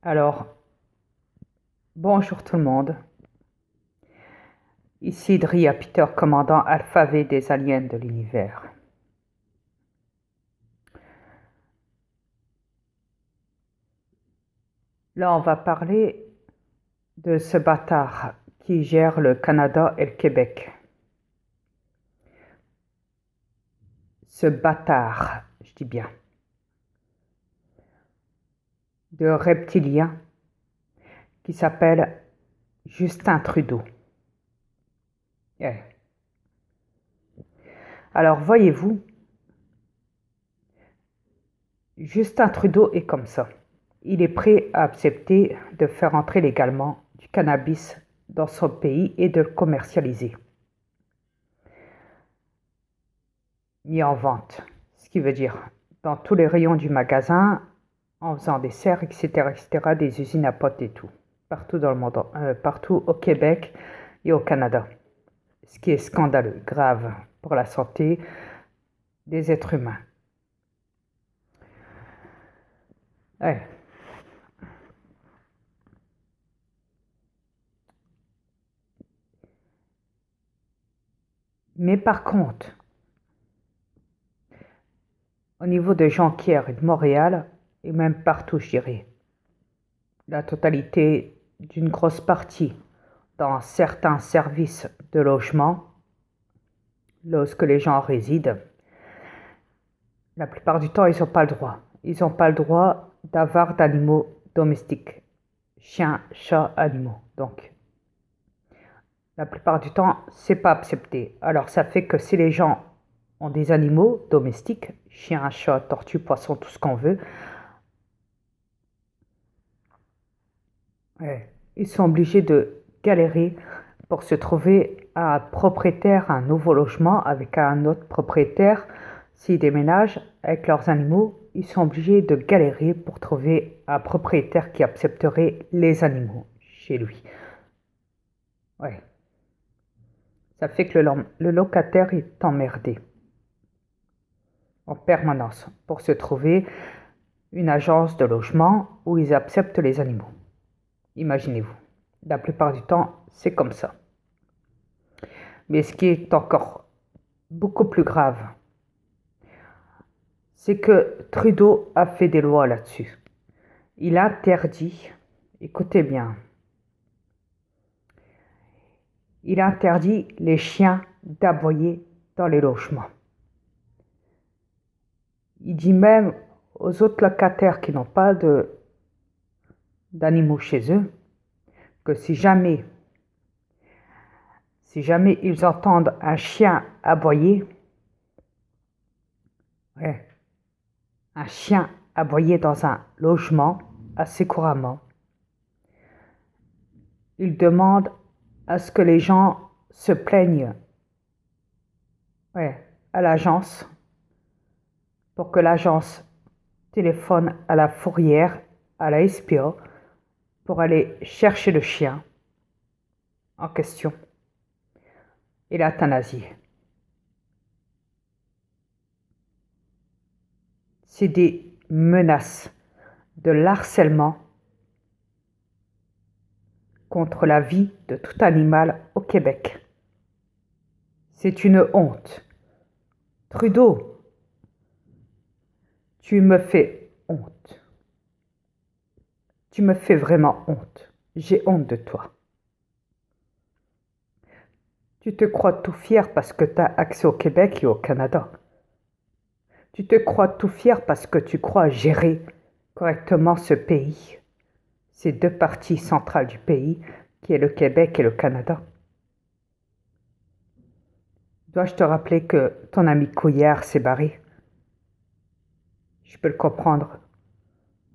Alors, bonjour tout le monde. Ici Dria Peter, commandant alphabet des aliens de l'univers. Là, on va parler de ce bâtard qui gère le Canada et le Québec. Ce bâtard, je dis bien, de reptilien qui s'appelle Justin Trudeau. Yeah. Alors, voyez-vous, Justin Trudeau est comme ça. Il est prêt à accepter de faire entrer légalement du cannabis dans son pays et de le commercialiser. Mis en vente, ce qui veut dire dans tous les rayons du magasin, en faisant des serres, etc., des usines à potes et tout, partout dans le monde, partout au Québec et au Canada. Ce qui est scandaleux, grave pour la santé des êtres humains. Ouais. Mais par contre, au niveau de Jonquière et de Montréal, et même partout, je dirais, la totalité d'une grosse partie dans certains services de logement, lorsque les gens résident, la plupart du temps, ils n'ont pas le droit. Ils n'ont pas le droit d'avoir d'animaux domestiques, chiens, chats, animaux. Donc, la plupart du temps, c'est pas accepté. Alors, ça fait que si les gens ont des animaux domestiques, chiens, chats, tortues, poissons, tout ce qu'on veut, ouais, ils sont obligés de galérer pour se trouver un propriétaire, un nouveau logement avec un autre propriétaire. S'ils déménagent avec leurs animaux, ils sont obligés de galérer pour trouver un propriétaire qui accepterait les animaux chez lui. Ouais. Ça fait que le locataire est emmerdé en permanence pour se trouver une agence de logement où ils acceptent les animaux. Imaginez-vous. La plupart du temps, c'est comme ça. Mais ce qui est encore beaucoup plus grave, c'est que Trudeau a fait des lois là-dessus. Il interdit, écoutez bien, il interdit les chiens d'aboyer dans les logements. Il dit même aux autres locataires qui n'ont pas d'animaux chez eux que si jamais ils entendent un chien aboyer, ouais, un chien aboyer dans un logement assez couramment, ils demandent à ce que les gens se plaignent, ouais, à l'agence pour que l'agence téléphone à la fourrière, à la SPA, pour aller chercher le chien en question et l'euthanasier. C'est des menaces de l'harcèlement contre la vie de tout animal au Québec. C'est une honte. Trudeau, tu me fais honte. Tu me fais vraiment honte. J'ai honte de toi. Tu te crois tout fier parce que tu as accès au Québec et au Canada. Tu te crois tout fier parce que tu crois gérer correctement ce pays, ces deux parties centrales du pays, qui est le Québec et le Canada. Dois-je te rappeler que ton ami Couillard s'est barré? Je peux le comprendre.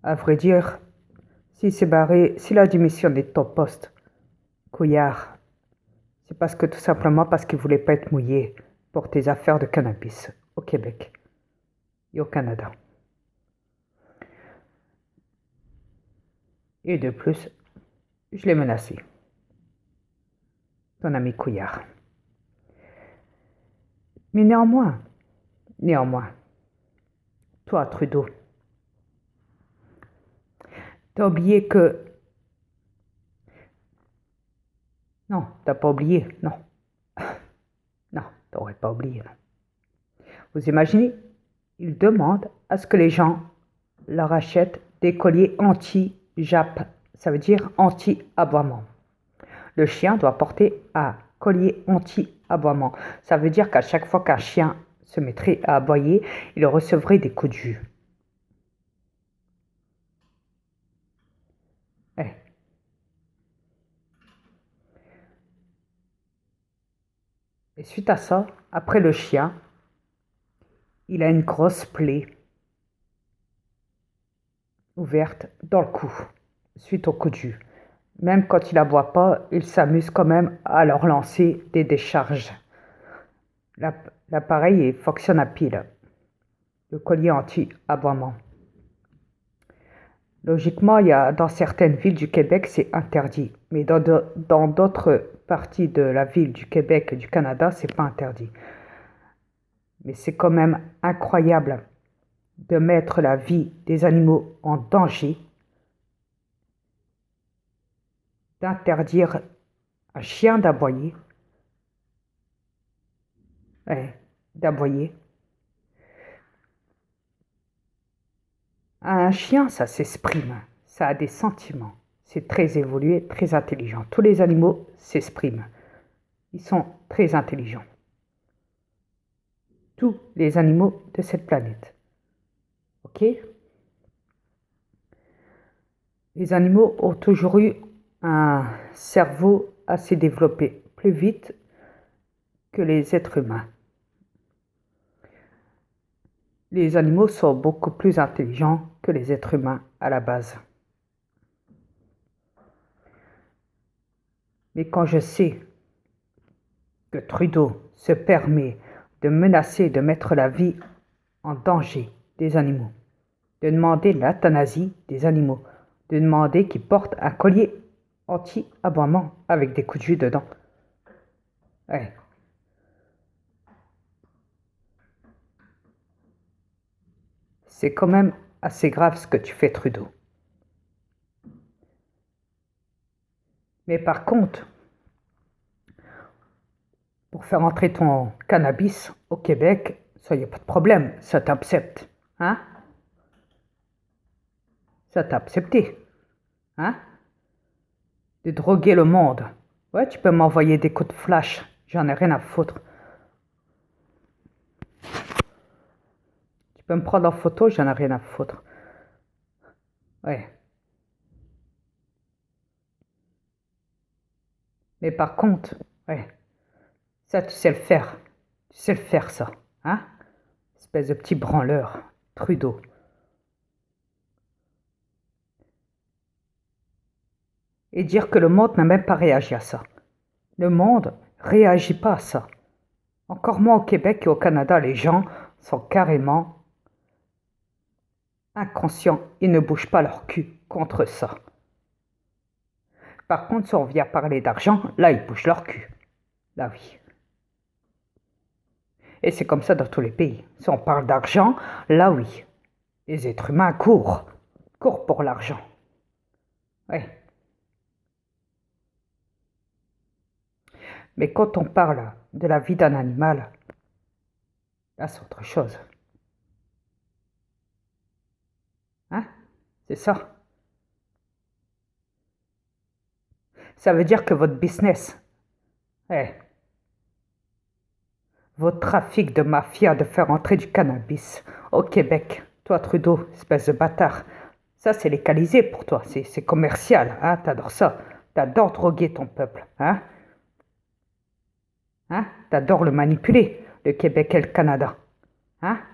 À vrai dire, s'il s'est barré, s'il a démissionné de ton poste, Couillard, c'est parce que tout simplement parce qu'il voulait pas être mouillé pour tes affaires de cannabis au Québec et au Canada. Et de plus, je l'ai menacé. Ton ami Couillard. Mais néanmoins, toi, Trudeau, T'as oublié que... Non, t'as pas oublié, non. Non, t'aurais pas oublié, non. Vous imaginez, ils demandent à ce que les gens leur achètent des colliers anti-jappe, ça veut dire anti-aboiement. Le chien doit porter un collier anti-aboiement. Ça veut dire qu'à chaque fois qu'un chien se mettrait à aboyer, il recevrait des coups de jus. Eh. Et suite à ça, après le chien, il a une grosse plaie ouverte dans le cou, suite au coup de jus. Même quand il aboie pas, il s'amuse quand même à leur lancer des décharges. L'appareil fonctionne à pile, le collier anti-aboiement. Logiquement, dans certaines villes du Québec, c'est interdit. Mais dans d'autres parties de la ville du Québec et du Canada, c'est pas interdit. Mais c'est quand même incroyable de mettre la vie des animaux en danger, d'interdire un chien d'aboyer, d'aboyer. Un chien, ça s'exprime, ça a des sentiments, c'est très évolué, très intelligent. Tous les animaux s'expriment, ils sont très intelligents. Tous les animaux de cette planète. Ok? Les animaux ont toujours eu un cerveau assez développé, plus vite que les êtres humains. Les animaux sont beaucoup plus intelligents que les êtres humains à la base. Mais quand je sais que Trudeau se permet de menacer de mettre la vie en danger des animaux, de demander l'euthanasie des animaux, de demander qu'ils portent un collier anti-aboiement avec des coups de jus dedans. Ouais. C'est quand même assez grave ce que tu fais, Trudeau. Mais par contre, pour faire entrer ton cannabis au Québec, ça y a pas de problème, ça t'accepte, hein? Ça t'a accepté, hein? De droguer le monde. Ouais, tu peux m'envoyer des coups de flash, j'en ai rien à foutre. Tu peux me prendre en photo, j'en ai rien à foutre. Ouais. Mais par contre, ouais, ça tu sais le faire. Tu sais le faire ça, hein? Espèce de petit branleur, Trudeau. Et dire que le monde n'a même pas réagi à ça. Le monde réagit pas à ça. Encore moins au Québec et au Canada, les gens sont carrément inconscients. Ils ne bougent pas leur cul contre ça. Par contre, si on vient parler d'argent, là, ils bougent leur cul. Là, oui. Et c'est comme ça dans tous les pays. Si on parle d'argent, là, oui. Les êtres humains courent pour l'argent. Oui. Mais quand on parle de la vie d'un animal, là, c'est autre chose. Hein? C'est ça. Ça veut dire que votre business, votre trafic de mafia de faire entrer du cannabis au Québec, toi Trudeau, espèce de bâtard, ça c'est légalisé pour toi, c'est commercial, hein? T'adores ça, t'adores droguer ton peuple, hein? Hein? T'adores le manipuler, le Québec et le Canada, hein?